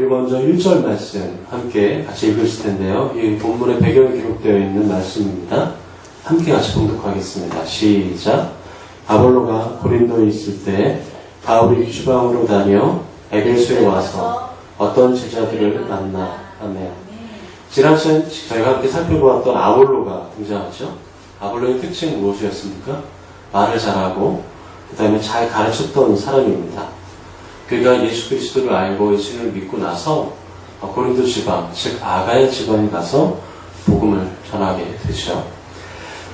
우리 먼저 1절 말씀 함께 같이 읽으실 텐데요. 이 본문의 배경에 기록되어 있는 말씀입니다. 함께 같이 봉독하겠습니다. 시작. 아볼로가 고린도에 있을 때 바울이 휴방으로 다녀 에베소에 와서 어떤 제자들을 만나. 아멘. 지난 시간 저희가 함께 살펴보았던 아볼로가 등장하죠. 아볼로의 특징은 무엇이었습니까? 말을 잘하고 그 다음에 잘 가르쳤던 사람입니다. 그가 예수 그리스도를 알고 예수님을 믿고 나서 고린도 지방, 즉 아가야 지방에 가서 복음을 전하게 되죠.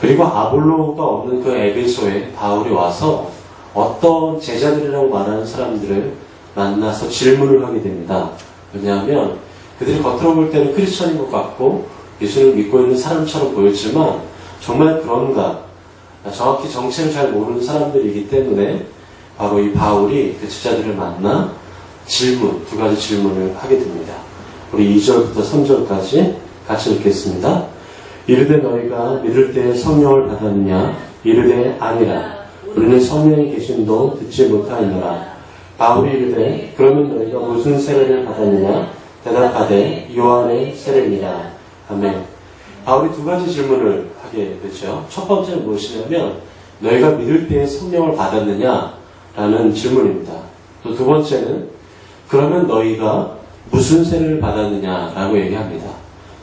그리고 아볼로가 없는 그 에베소에 바울이 와서 어떤 제자들이라고 말하는 사람들을 만나서 질문을 하게 됩니다. 왜냐하면 그들이 겉으로 볼 때는 크리스천인 것 같고 예수님을 믿고 있는 사람처럼 보였지만 정말 그런가? 정확히 정체를 잘 모르는 사람들이기 때문에 바로 이 바울이 그 제자들을 만나 두 가지 질문을 하게 됩니다. 우리 2절부터 3절까지 같이 읽겠습니다. 이르되 너희가 믿을 때 성령을 받았느냐? 이르되 아니라. 우리는 성령이 계심도 듣지 못하였노라. 바울이 이르되 그러면 너희가 무슨 세례를 받았느냐? 대답하되 요한의 세례니라. 아멘. 바울이 두 가지 질문을 하게 되죠. 첫 번째는 무엇이냐면 너희가 믿을 때 성령을 받았느냐? 라는 질문입니다. 또 두 번째는 그러면 너희가 무슨 세례를 받았느냐? 라고 얘기합니다.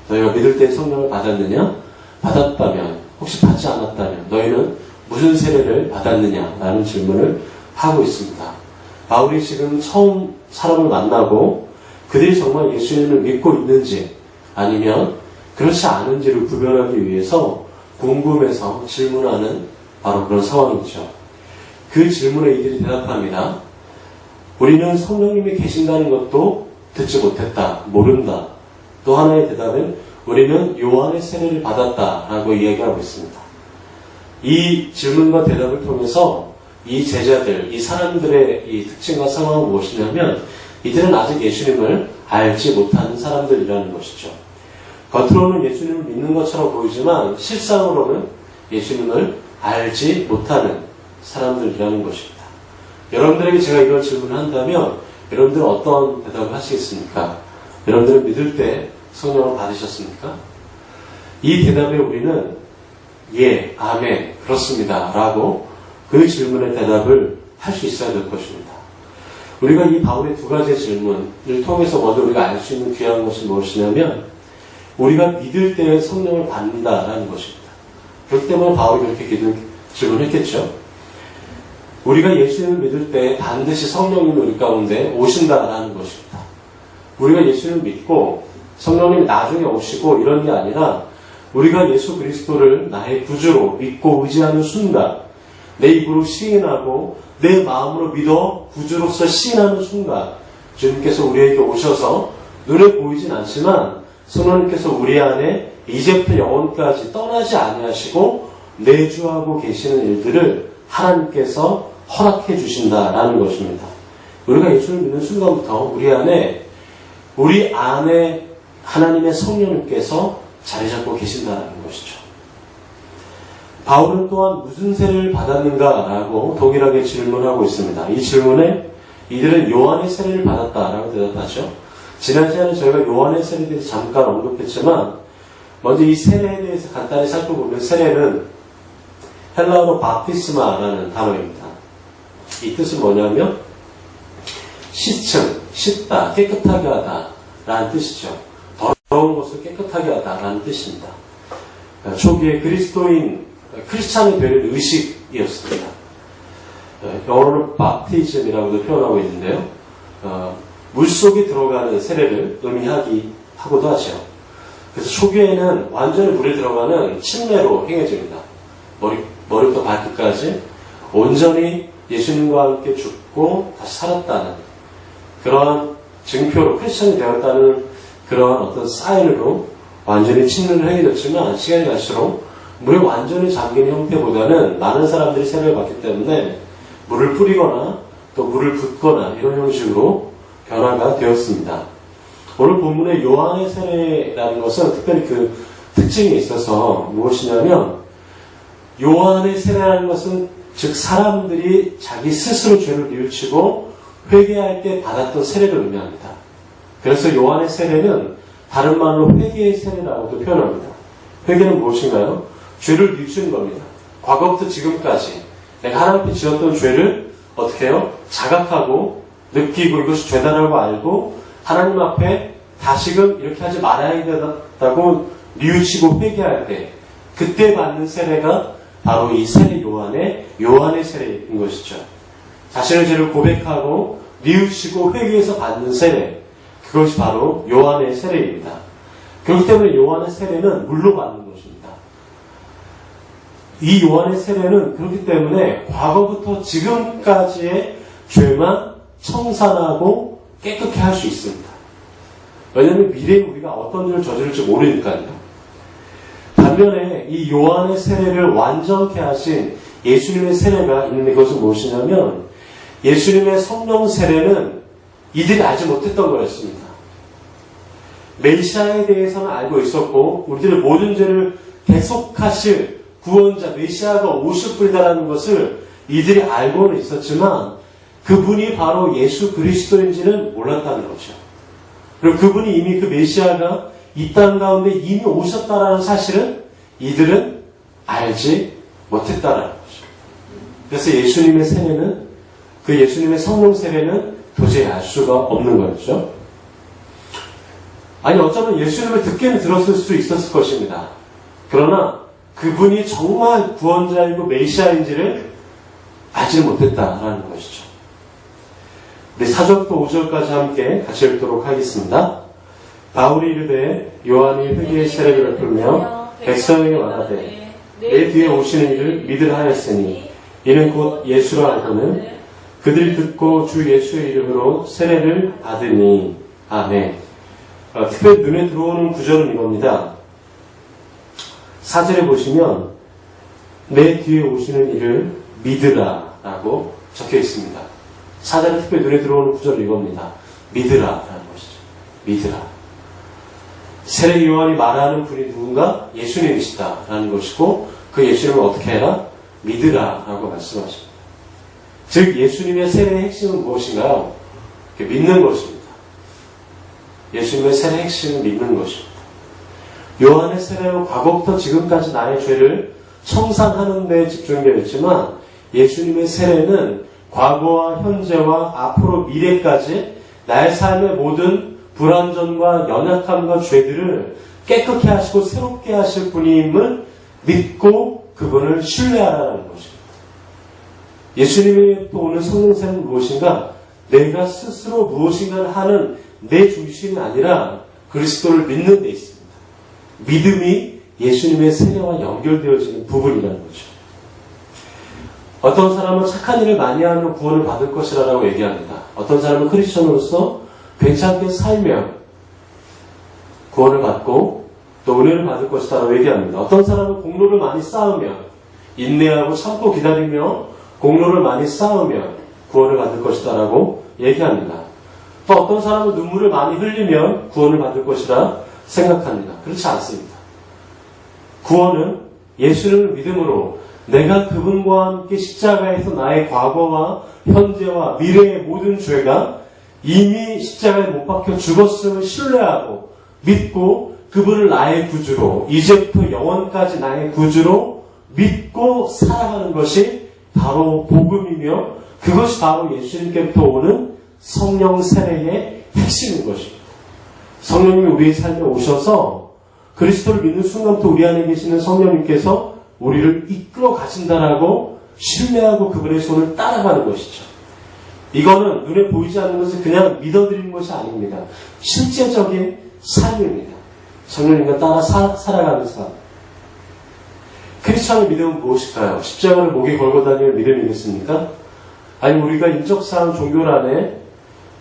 너희가 믿을 때 성령을 받았느냐? 받았다면, 혹시 받지 않았다면 너희는 무슨 세례를 받았느냐? 라는 질문을 하고 있습니다. 바울이 지금 처음 사람을 만나고 그들이 정말 예수님을 믿고 있는지 아니면 그렇지 않은지를 구별하기 위해서 궁금해서 질문하는 바로 그런 상황이죠. 그 질문에 이들이 대답합니다. 우리는 성령님이 계신다는 것도 듣지 못했다. 모른다. 또 하나의 대답은 우리는 요한의 세례를 받았다라고 이야기하고 있습니다. 이 질문과 대답을 통해서 이 제자들, 이 사람들의 이 특징과 상황은 무엇이냐면 이들은 아직 예수님을 알지 못하는 사람들이라는 것이죠. 겉으로는 예수님을 믿는 것처럼 보이지만 실상으로는 예수님을 알지 못하는 사람들이라는 것입니다. 여러분들에게 제가 이런 질문을 한다면 여러분들은 어떤 대답을 하시겠습니까? 여러분들은 믿을 때 성령을 받으셨습니까? 이 대답에 우리는 예, 아멘, 그렇습니다 라고 그 질문의 대답을 할 수 있어야 될 것입니다. 우리가 이 바울의 두 가지 질문을 통해서 먼저 우리가 알 수 있는 귀한 것이 무엇이냐면 우리가 믿을 때 성령을 받는다라는 것입니다. 그렇기 때문에 바울이 그렇게 질문했겠죠. 우리가 예수님을 믿을 때 반드시 성령님이 우리 가운데 오신다라는 것입니다. 우리가 예수님을 믿고 성령님이 나중에 오시고 이런 게 아니라 우리가 예수 그리스도를 나의 구주로 믿고 의지하는 순간 내 입으로 시인하고 내 마음으로 믿어 구주로서 시인하는 순간 주님께서 우리에게 오셔서 눈에 보이진 않지만 성령님께서 우리 안에 이제부터 영원까지 떠나지 아니하시고 내주하고 계시는 일들을 하나님께서 허락해 주신다라는 것입니다. 우리가 예수를 믿는 순간부터 우리 안에 하나님의 성령님께서 자리 잡고 계신다는 것이죠. 바울은 또한 무슨 세례를 받았는가라고 동일하게 질문하고 있습니다. 이 질문에 이들은 요한의 세례를 받았다라고 대답하죠. 지난 시간에 저희가 요한의 세례에 대해서 잠깐 언급했지만 먼저 이 세례에 대해서 간단히 살펴보면 세례는 헬라어로 바티스마라는 단어입니다. 이 뜻은 뭐냐면 씻다, 깨끗하게 하다 라는 뜻이죠. 더러운 것을 깨끗하게 하다 라는 뜻입니다. 초기에 크리스찬이 되는 의식이었습니다. 영어로는 바티즘이라고도 표현하고 있는데요. 물속에 들어가는 세례를 의미하기도 하죠. 그래서 초기에는 완전히 물에 들어가는 침례로 행해집니다. 머리부터 발끝까지 온전히 예수님과 함께 죽고 다시 살았다는 그러한 증표로 크리스천이 되었다는 그러한 어떤 사인으로 완전히 침례를 행해졌지만 시간이 갈수록 물에 완전히 잠긴 형태보다는 많은 사람들이 세례를 받기 때문에 물을 뿌리거나 또 물을 붓거나 이런 형식으로 변화가 되었습니다. 오늘 본문의 요한의 세례라는 것은 특별히 그 특징이 있어서 무엇이냐면 요한의 세례라는 것은 즉 사람들이 자기 스스로 죄를 뉘우치고 회개할 때 받았던 세례를 의미합니다. 그래서 요한의 세례는 다른 말로 회개의 세례라고도 표현합니다. 회개는 무엇인가요? 죄를 뉘우치는 겁니다. 과거부터 지금까지 내가 하나님 앞에 지었던 죄를 어떻게 해요? 자각하고 느끼고 이것이 죄다라고 알고 하나님 앞에 다시금 이렇게 하지 말아야 된다고 뉘우치고 회개할 때 그때 받는 세례가 바로 이 세례 요한의 세례인 것이죠. 자신의 죄를 고백하고 뉘우치고 회개해서 받는 세례, 그것이 바로 요한의 세례입니다. 그렇기 때문에 요한의 세례는 물로 받는 것입니다. 이 요한의 세례는 그렇기 때문에 과거부터 지금까지의 죄만 청산하고 깨끗게 할 수 있습니다. 왜냐하면 미래에 우리가 어떤 죄를 저지를지 모르니까요. 반면에 이 요한의 세례를 완전케 하신 예수님의 세례가 있는 것은 무엇이냐면 예수님의 성령 세례는 이들이 알지 못했던 거였습니다. 메시아에 대해서는 알고 있었고 우리들의 모든 죄를 대속하실 구원자 메시아가 오실 분이다라는 것을 이들이 알고는 있었지만 그분이 바로 예수 그리스도인지는 몰랐다는 거죠. 그리고 그분이 이미 그 메시아가 이 땅 가운데 이미 오셨다라는 사실은 이들은 알지 못했다라는 거죠. 그래서 예수님의 세례는 그 예수님의 성령 세례는 도저히 알 수가 없는 거였죠. 아니 어쩌면 예수님을 듣기는 들었을 수 있었을 것입니다. 그러나 그분이 정말 구원자이고 메시아인지를 알지 못했다라는 것이죠. 우리 4절부터 5절까지 함께 같이 읽도록 하겠습니다. 바울이 이르되 요한이 회개의 세례를 베풀며 백성에게 말하되 내 뒤에 오시는 이를 믿으라 하였으니 이는 곧 예수라 하고는 그들이 듣고 주 예수의 이름으로 세례를 받으니 아멘. 특별히 눈에 들어오는 구절은 이겁니다. 4절에 보시면 내 뒤에 오시는 이를 믿으라 라고 적혀 있습니다. 4절에 특별히 눈에 들어오는 구절은 이겁니다. 믿으라 라는 것이죠. 믿으라. 세례 요한이 말하는 분이 누군가? 예수님이시다 라는 것이고 그 예수님을 어떻게 해라? 믿으라 라고 말씀하십니다. 즉 예수님의 세례의 핵심은 무엇인가요? 믿는 것입니다. 예수님의 세례의 핵심은 믿는 것입니다. 요한의 세례는 과거부터 지금까지 나의 죄를 청산하는 데 집중되어 있지만 예수님의 세례는 과거와 현재와 앞으로 미래까지 나의 삶의 모든 불완전과 연약함과 죄들을 깨끗게 하시고 새롭게 하실 분임을 믿고 그분을 신뢰하라는 것입니다. 예수님이 또 오는 성령세는 무엇인가? 내가 스스로 무엇인가를 하는 내 중심이 아니라 그리스도를 믿는 데 있습니다. 믿음이 예수님의 세례와 연결되어지는 부분이라는 거죠. 어떤 사람은 착한 일을 많이 하면 구원을 받을 것이라고 얘기합니다. 어떤 사람은 크리스천으로서 괜찮게 살면 구원을 받고 또 은혜를 받을 것이라고 얘기합니다. 어떤 사람은 공로를 많이 쌓으면 인내하고 참고 기다리며 공로를 많이 쌓으면 구원을 받을 것이라고 얘기합니다. 또 어떤 사람은 눈물을 많이 흘리면 구원을 받을 것이라 생각합니다. 그렇지 않습니다. 구원은 예수를 믿음으로 내가 그분과 함께 십자가에서 나의 과거와 현재와 미래의 모든 죄가 이미 십자가에 못 박혀 죽었음을 신뢰하고 믿고 그분을 나의 구주로 이제부터 영원까지 나의 구주로 믿고 살아가는 것이 바로 복음이며 그것이 바로 예수님께부터 오는 성령 세례의 핵심인 것입니다. 성령님이 우리의 삶에 오셔서 그리스도를 믿는 순간부터 우리 안에 계시는 성령님께서 우리를 이끌어 가신다라고 신뢰하고 그분의 손을 따라가는 것이죠. 이거는 눈에 보이지 않는 것을 그냥 믿어드리는 것이 아닙니다. 실제적인 삶입니다. 성령님과 따라 살아가는 삶. 크리스천의 믿음은 무엇일까요? 십자가를 목에 걸고 다니는 믿음이겠습니까? 아니 우리가 인적사항 종교란에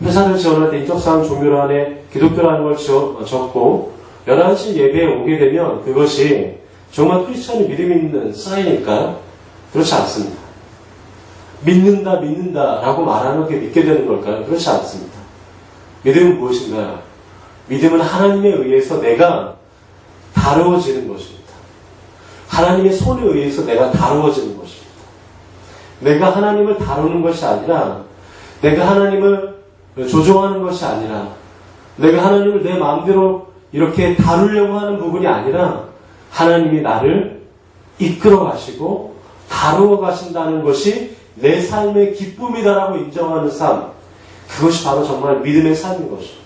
회사를 지원할 때 인적사항 종교란에 기독교라는 걸 적고 11시 예배에 오게 되면 그것이 정말 크리스천의 믿음이 있는 사인일까요? 그렇지 않습니다. 믿는다 라고 말하면 그게 믿게 되는 걸까요? 그렇지 않습니다. 믿음은 무엇인가요? 믿음은 하나님에 의해서 내가 다루어지는 것입니다. 하나님의 손에 의해서 내가 다루어지는 것입니다. 내가 하나님을 다루는 것이 아니라 내가 하나님을 조종하는 것이 아니라 내가 하나님을 내 마음대로 이렇게 다루려고 하는 부분이 아니라 하나님이 나를 이끌어 가시고 다루어 가신다는 것이 내 삶의 기쁨이다라고 인정하는 삶, 그것이 바로 정말 믿음의 삶인 것입니다.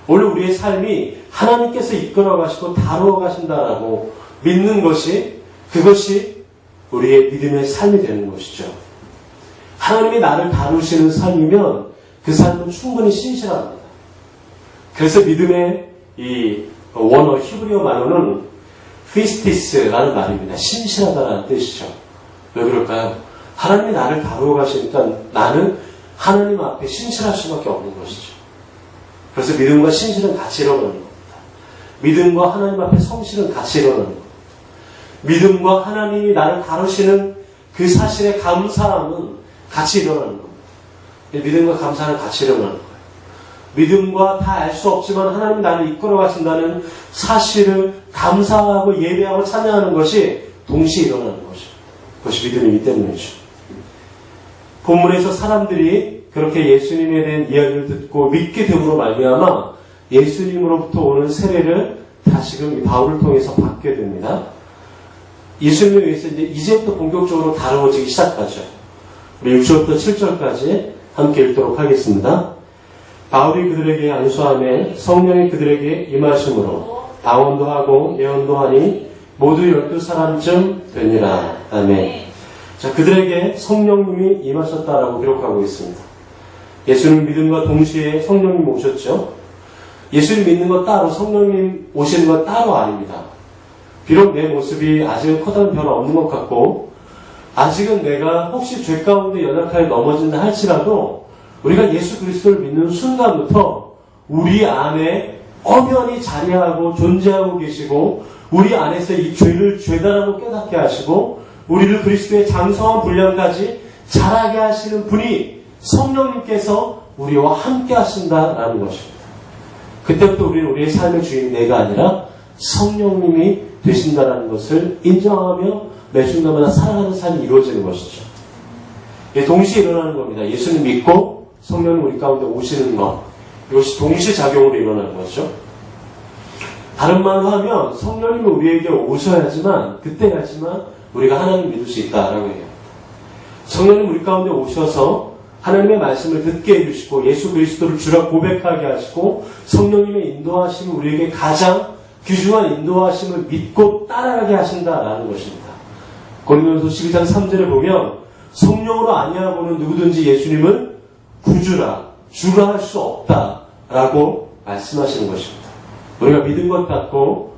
원래 우리의 삶이 하나님께서 이끌어 가시고 다루어 가신다라고 믿는 것이, 그것이 우리의 믿음의 삶이 되는 것이죠. 하나님이 나를 다루시는 삶이면 그 삶은 충분히 신실합니다. 그래서 믿음의 이 원어 히브리어 말로는 피스티스라는 말입니다. 신실하다라는 뜻이죠. 왜 그럴까요? 하나님이 나를 다루어 가시니까 나는 하나님 앞에 신실할 수밖에 없는 것이죠. 그래서 믿음과 신실은 같이 일어나는 겁니다. 믿음과 하나님 앞에 성실은 같이 일어나는 겁니다. 믿음과 하나님이 나를 다루시는 그 사실에 감사함은 같이 일어나는 겁니다. 믿음과 감사는 같이 일어나는 거예요. 믿음과 다 알 수 없지만 하나님이 나를 이끌어 가신다는 사실을 감사하고 예배하고 찬양하는 것이 동시에 일어나는 거죠. 그것이 믿음이기 때문이죠. 본문에서 사람들이 그렇게 예수님에 대한 이야기를 듣고 믿게 됨으로 말미암아 예수님으로부터 오는 세례를 다시금 바울을 통해서 받게 됩니다. 예수님에 의해서 이제부터 본격적으로 다루어지기 시작하죠. 우리 6절부터 7절까지 함께 읽도록 하겠습니다. 바울이 그들에게 안수하며 성령이 그들에게 임하심으로 방언도 하고 예언도 하니 모두 12사람쯤 되니라. 아멘. 자, 그들에게 성령님이 임하셨다라고 기록하고 있습니다. 예수님 믿음과 동시에 성령님 오셨죠. 예수님 믿는 것 따로 성령님 오시는 것 따로 아닙니다. 비록 내 모습이 아직은 커다란 변화 없는 것 같고 아직은 내가 혹시 죄 가운데 연약하게 넘어진다 할지라도 우리가 예수 그리스도를 믿는 순간부터 우리 안에 엄연히 자리하고 존재하고 계시고 우리 안에서 이 죄를 죄다라고 깨닫게 하시고 우리를 그리스도의 장성한 분량까지 자라게 하시는 분이 성령님께서 우리와 함께 하신다라는 것입니다. 그때부터 우리는 우리의 삶의 주인이 내가 아니라 성령님이 되신다라는 것을 인정하며 매 순간마다 살아가는 삶이 이루어지는 것이죠. 동시에 일어나는 겁니다. 예수님 믿고 성령님 우리 가운데 오시는 것, 이것이 동시작용으로 일어나는 것이죠. 다른 말로 하면 성령님이 우리에게 오셔야지만, 그때야지만 우리가 하나님 믿을 수 있다라고 해요. 성령님 우리 가운데 오셔서 하나님의 말씀을 듣게 해주시고 예수 그리스도를 주라 고백하게 하시고 성령님의 인도하심을 우리에게 가장 귀중한 인도하심을 믿고 따라가게 하신다라는 것입니다. 고린도전서 12장 3절에 보면 성령으로 아니하고는 누구든지 예수님을 구주라, 주라 할 수 없다라고 말씀하시는 것입니다. 우리가 믿은 것 같고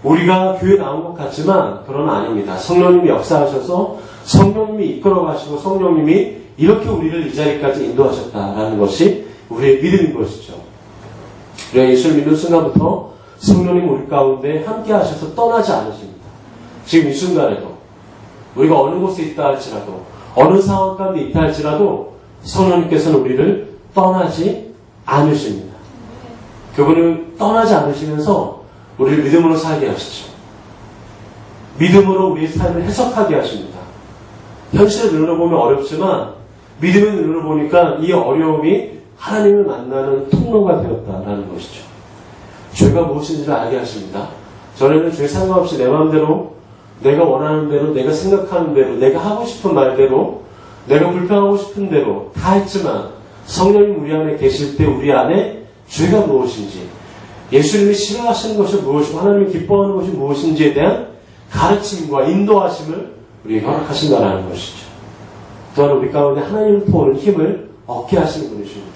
우리가 교회 나온 것 같지만 그러나 아닙니다. 성령님이 역사하셔서 성령님이 이끌어 가시고 성령님이 이렇게 우리를 이 자리까지 인도하셨다라는 것이 우리의 믿음인 것이죠. 우리가 예수를 믿는 순간부터 성령님 우리 가운데 함께 하셔서 떠나지 않으십니다. 지금 이 순간에도 우리가 어느 곳에 있다 할지라도 어느 상황 가운데 있다 할지라도 성령님께서는 우리를 떠나지 않으십니다. 그분은 떠나지 않으시면서 우리를 믿음으로 살게 하시죠. 믿음으로 우리의 삶을 해석하게 하십니다. 현실의 눈으로 보면 어렵지만 믿음의 눈으로 보니까 이 어려움이 하나님을 만나는 통로가 되었다라는 것이죠. 죄가 무엇인지를 알게 하십니다. 전에는 죄 상관없이 내 마음대로 내가 원하는 대로 내가 생각하는 대로 내가 하고 싶은 말대로 내가 불평하고 싶은 대로 다 했지만 성령님 우리 안에 계실 때 우리 안에 죄가 무엇인지 예수님이 싫어하시는 것이 무엇이고 하나님이 기뻐하는 것이 무엇인지에 대한 가르침과 인도하심을 우리에게 허락하신다는 것이죠. 또한 우리 가운데 하나님을 도우는 힘을 얻게 하시는 분이십니다.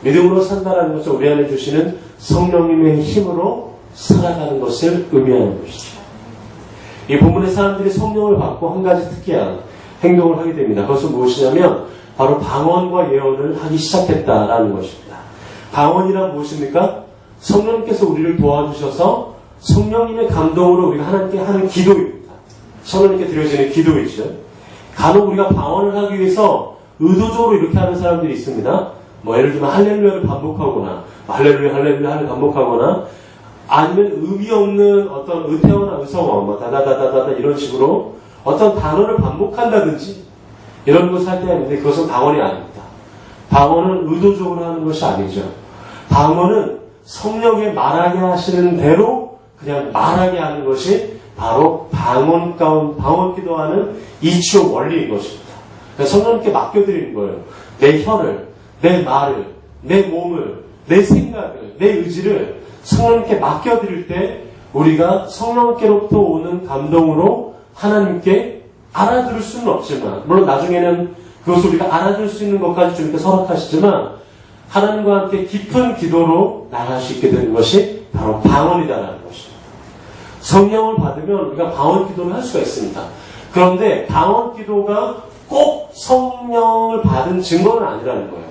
믿음으로 산다는 것은 우리 안에 주시는 성령님의 힘으로 살아가는 것을 의미하는 것이죠. 이 본문의 사람들이 성령을 받고 한 가지 특이한 행동을 하게 됩니다. 그것은 무엇이냐면 바로 방언과 예언을 하기 시작했다라는 것입니다. 방언이란 무엇입니까? 성령님께서 우리를 도와주셔서 성령님의 감동으로 우리가 하나님께 하는 기도입니다. 성령님께 드려지는 기도이죠. 간혹 우리가 방언을 하기 위해서 의도적으로 이렇게 하는 사람들이 있습니다. 예를 들면 할렐루야를 반복하거나 할렐루야를 반복하거나 아니면 의미 없는 어떤 의태어나 의성어 다다다다다 이런 식으로 어떤 단어를 반복한다든지 이런 것을 할 때가 있는데 그것은 방언이 아닙니다. 방언은 의도적으로 하는 것이 아니죠. 방언은 성령의 말하게 하시는 대로 그냥 말하게 하는 것이 바로 방언 기도하는 이치의 원리인 것입니다. 그러니까 성령님께 맡겨드리는 거예요. 내 혀를, 내 말을, 내 몸을, 내 생각을, 내 의지를 성령님께 맡겨드릴 때 우리가 성령께로부터 오는 감동으로 하나님께 알아들을 수는 없지만, 물론 나중에는 그것을 우리가 알아들을 수 있는 것까지 주님께서 허락하시지만, 하나님과 함께 깊은 기도로 나갈 수 있게 되는 것이 바로 방언이다라는 것입니다. 성령을 받으면 우리가 방언 기도를 할 수가 있습니다. 그런데 방언 기도가 꼭 성령을 받은 증거는 아니라는 거예요.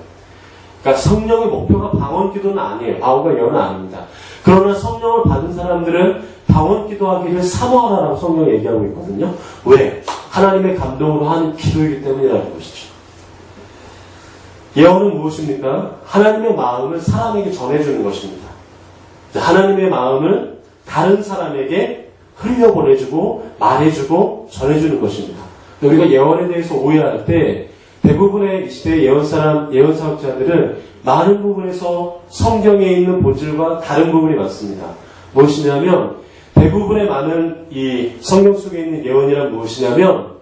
그러니까 성령의 목표가 방언 기도는 아니에요. 방언과 예언은 아닙니다. 그러나 성령을 받은 사람들은 방언 기도하기를 사모하라라고 성령이 얘기하고 있거든요. 왜? 하나님의 감동으로 하는 기도이기 때문이라는 것이죠. 예언은 무엇입니까? 하나님의 마음을 사람에게 전해주는 것입니다. 하나님의 마음을 다른 사람에게 흘려보내주고 말해주고 전해주는 것입니다. 우리가 예언에 대해서 오해할 때 대부분의 이 시대의 예언사역자들은 많은 부분에서 성경에 있는 본질과 다른 부분이 많습니다. 무엇이냐면 대부분의 많은 이 성경 속에 있는 예언이란 무엇이냐면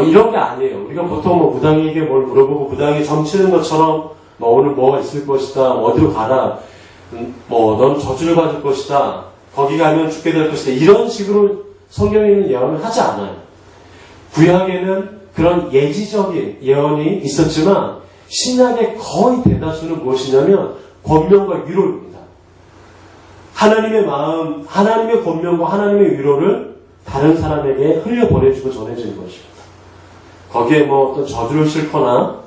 이런 게 아니에요. 우리가 보통 무당에게 뭘 물어보고 무당이 점치는 것처럼 오늘 뭐가 있을 것이다, 어디로 가라, 넌 저주를 받을 것이다, 거기 가면 죽게 될 것이다, 이런 식으로 성경에 있는 예언을 하지 않아요. 구약에는 그런 예지적인 예언이 있었지만 신약의 거의 대다수는 무엇이냐면 권면과 위로입니다. 하나님의 마음, 하나님의 권면과 하나님의 위로를 다른 사람에게 흘려보내주고 전해주는 것입니다. 거기에 어떤 저주를 싣거나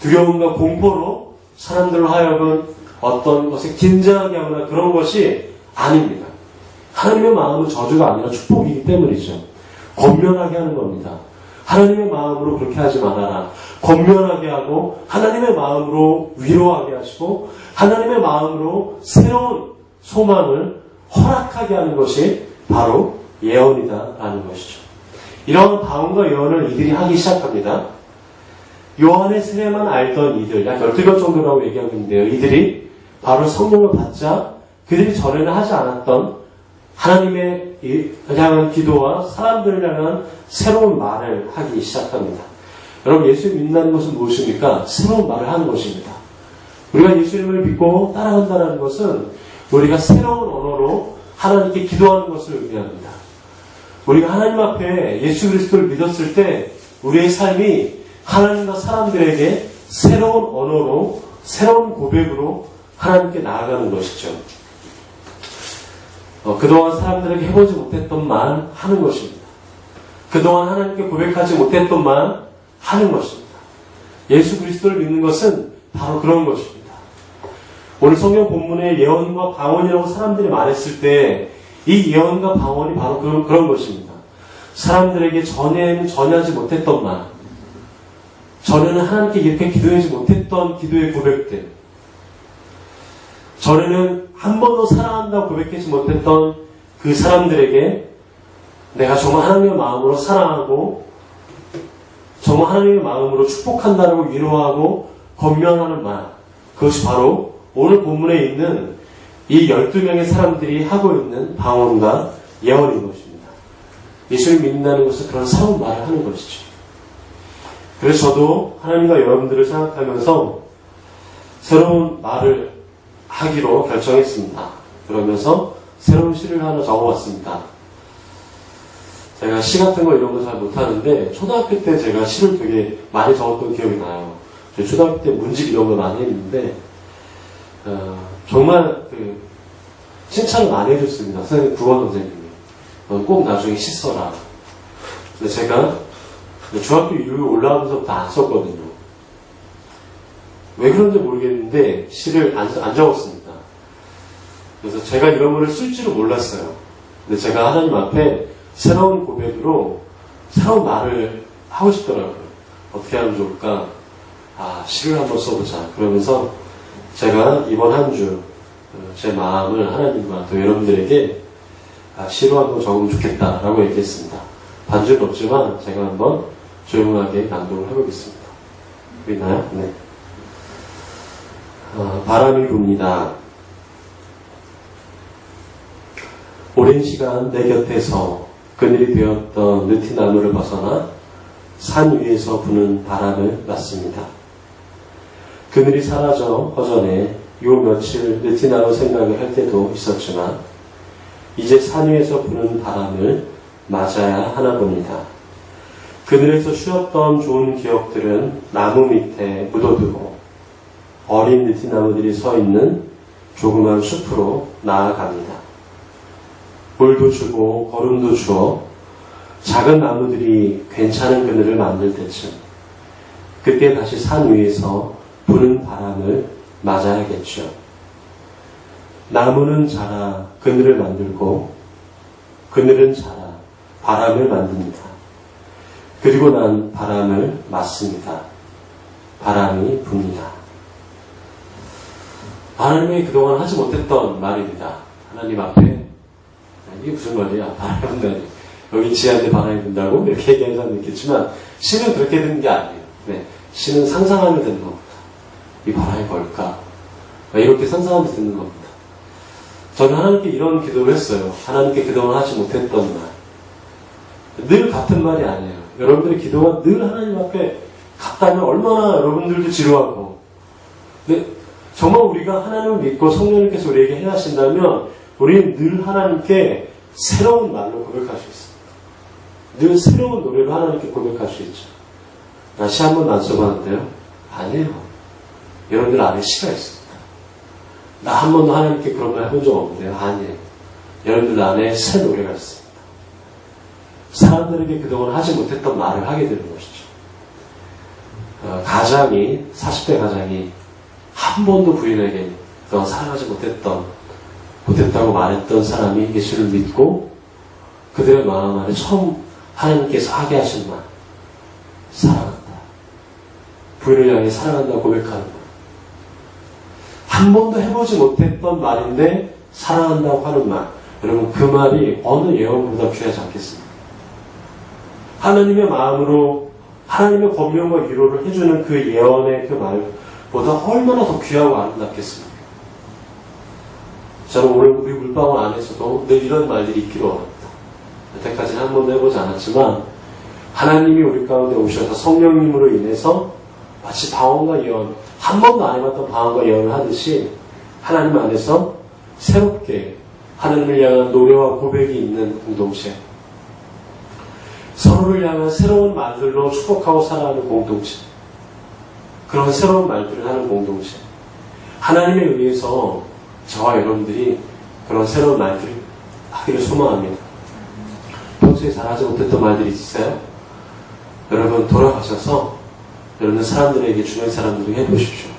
두려움과 공포로 사람들로 하여금 어떤 것에 긴장하게 하거나 그런 것이 아닙니다. 하나님의 마음은 저주가 아니라 축복이기 때문이죠. 권면하게 하는 겁니다. 하나님의 마음으로 그렇게 하지 말아라. 권면하게 하고 하나님의 마음으로 위로하게 하시고 하나님의 마음으로 새로운 소망을 허락하게 하는 것이 바로 예언이다라는 것이죠. 이런 방언과 예언을 이들이 하기 시작합니다. 요한의 세례만 알던 이들, 약 12명 정도라고 얘기하고 있는데요. 이들이 바로 성령을 받자 그들이 전에는 하지 않았던 하나님의 향한 기도와 사람들을 향한 새로운 말을 하기 시작합니다. 여러분, 예수를 믿는다는 것은 무엇입니까? 새로운 말을 하는 것입니다. 우리가 예수님을 믿고 따라간다는 것은 우리가 새로운 언어로 하나님께 기도하는 것을 의미합니다. 우리가 하나님 앞에 예수 그리스도를 믿었을 때 우리의 삶이 하나님과 사람들에게 새로운 언어로, 새로운 고백으로 하나님께 나아가는 것이죠. 그동안 사람들에게 해보지 못했던 말 하는 것입니다. 그동안 하나님께 고백하지 못했던 말 하는 것입니다. 예수 그리스도를 믿는 것은 바로 그런 것입니다. 오늘 성경 본문에 예언과 방언이라고 사람들이 말했을 때 이 예언과 방언이 바로 그런 것입니다. 사람들에게 전하지 못했던 말, 전에는 하나님께 이렇게 기도하지 못했던 기도의 고백들, 전에는 한 번도 사랑한다고 고백하지 못했던 그 사람들에게 내가 정말 하나님의 마음으로 사랑하고 정말 하나님의 마음으로 축복한다라고 위로하고 권면하는 말, 그것이 바로 오늘 본문에 있는 이 12명의 사람들이 하고 있는 방언과 예언인 것입니다. 예수를 믿는다는 것은 그런 새로운 말을 하는 것이죠. 그래서 저도 하나님과 여러분들을 생각하면서 새로운 말을 하기로 결정했습니다. 그러면서 새로운 시를 하나 적어봤습니다. 제가 시 같은 거 이런 거 잘 못하는데 초등학교 때 제가 시를 되게 많이 적었던 기억이 나요. 초등학교 때 문집 이런 거 많이 했는데 정말 칭찬을 많이 해줬습니다. 선생님, 국어 선생님이. 꼭 나중에 시 써라. 근데 제가 중학교 이후에 올라가면서부터 안 썼거든요. 왜 그런지 모르겠는데 시를 안 적었습니다. 그래서 제가 이런 거를 쓸 줄을 몰랐어요. 근데 제가 하나님 앞에 새로운 고백으로 새로운 말을 하고 싶더라고요. 어떻게 하면 좋을까? 시를 한번 써보자. 그러면서 제가 이번 한 주 제 마음을 하나님과 또 여러분들에게 시로 한번 적으면 좋겠다라고 얘기했습니다. 반주는 없지만 제가 한번 조용하게 낭독을 해보겠습니다. 있나요? 네. 바람이 붑니다. 오랜 시간 내 곁에서 그늘이 되었던 느티나무를 벗어나 산 위에서 부는 바람을 맞습니다. 그늘이 사라져 허전해 요 며칠 느티나무 생각을 할 때도 있었지만 이제 산 위에서 부는 바람을 맞아야 하나 봅니다. 그늘에서 쉬었던 좋은 기억들은 나무 밑에 묻어두고 어린 느티나무들이 서 있는 조그만 숲으로 나아갑니다. 물도 주고 거름도 주어 작은 나무들이 괜찮은 그늘을 만들 때쯤 그때 다시 산 위에서 부는 바람을 맞아야겠죠. 나무는 자라 그늘을 만들고 그늘은 자라 바람을 만듭니다. 그리고 난 바람을 맞습니다. 바람이 붑니다. 하나님이 그동안 하지 못했던 말입니다. 하나님 앞에 이게 무슨 말이야? 바람이 분다니. 여기 지하인데 바람이 분다고? 이렇게 얘기하는 사람도 있겠지만 신은 그렇게 듣는 게 아니에요. 네. 신은 상상하며 듣는 겁니다. 이 바람이 뭘까? 이렇게 상상하며 듣는 겁니다. 저는 하나님께 이런 기도를 했어요. 하나님께 그동안 하지 못했던 말. 늘 같은 말이 아니에요. 여러분들의 기도가 늘 하나님 앞에 같다면 얼마나 여러분들도 지루하고. 근데 정말 우리가 하나님을 믿고 성령님께서 우리에게 행하신다면 우리는 늘 하나님께 새로운 말로 고백할 수 있습니다. 늘 새로운 노래로 하나님께 고백할 수 있죠. 나 시 한 번도 안 써봤는데요. 아니에요. 여러분들 안에 시가 있습니다. 나 한 번도 하나님께 그런 말 해본 적 없는데요. 아니에요. 여러분들 안에 새 노래가 있습니다. 사람들에게 그동안 하지 못했던 말을 하게 되는 것이죠. 가장이 40대 가장이 한 번도 부인에게 너 사랑하지 못했다고 말했던 사람이 예수를 믿고 그들의 마음 안에 처음 하나님께서 하게 하신 말, 사랑한다. 부인을 향해 사랑한다 고백하는 말. 한 번도 해보지 못했던 말인데 사랑한다고 하는 말. 여러분 그 말이 어느 예언보다 귀하지 않겠습니까? 하나님의 마음으로 하나님의 권면과 위로를 해주는 그 예언의 그 말보다 얼마나 더 귀하고 아름답겠습니까? 저는 오늘 우리 물방울 안에서도 늘 이런 말들이 있기를 원합니다. 여태까지는 한 번도 해보지 않았지만 하나님이 우리 가운데 오셔서 성령님으로 인해서 마치 방언과 예언, 한 번도 안 해봤던 방언과 예언을 하듯이 하나님 안에서 새롭게 하나님을 향한 노래와 고백이 있는 공동체, 서로를 향한 새로운 말들로 축복하고 살아가는 공동체, 그런 새로운 말들을 하는 공동체, 하나님에 의해서 저와 여러분들이 그런 새로운 말들을 하기를 소망합니다. 평소에 잘하지 못했던 말들이 있어요? 여러분 돌아가셔서 여러분 사람들에게 주변 사람들에게 해보십시오.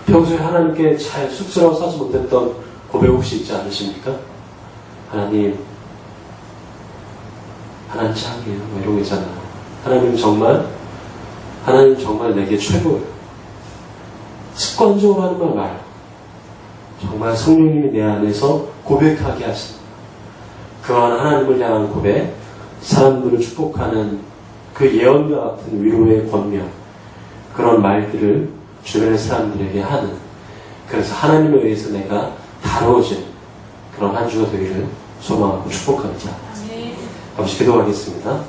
평소에 하나님께 잘 쑥스러워서 하지 못했던 고백 혹시 있지 않으십니까? 하나님 짱이에요. 뭐 이런 거 있잖아요. 하나님 정말 내게 최고예요. 습관적으로 하는 말 말고 정말 성령님이 내 안에서 고백하게 하십니다. 그러한 하나님을 향한 고백, 사람들을 축복하는 그 예언과 같은 위로의 권면, 그런 말들을 주변의 사람들에게 하는, 그래서 하나님에 의해서 내가 다루어진 그런 한 주가 되기를 소망하고 축복합니다. 같이 기도하겠습니다.